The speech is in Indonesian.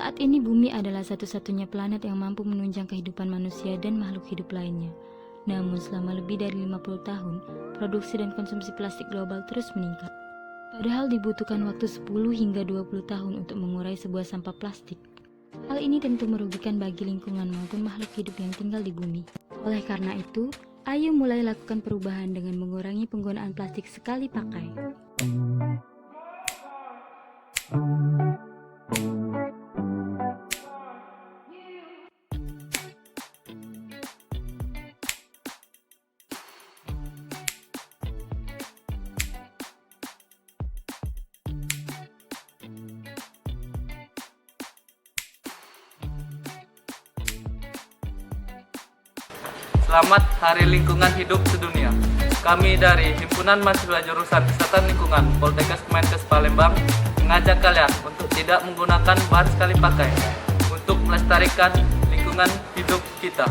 Saat ini bumi adalah satu-satunya planet yang mampu menunjang kehidupan manusia dan makhluk hidup lainnya. Namun selama lebih dari 50 tahun, produksi dan konsumsi plastik global terus meningkat. Padahal dibutuhkan waktu 10 hingga 20 tahun untuk mengurai sebuah sampah plastik. Hal ini tentu merugikan bagi lingkungan maupun makhluk hidup yang tinggal di bumi. Oleh karena itu, ayo mulai lakukan perubahan dengan mengurangi penggunaan plastik sekali pakai. Selamat Hari Lingkungan Hidup Sedunia. Kami dari Himpunan Mahasiswa Jurusan Kesehatan Lingkungan Poltekkes Kemenkes Palembang mengajak kalian untuk tidak menggunakan bahan sekali pakai untuk melestarikan lingkungan hidup kita.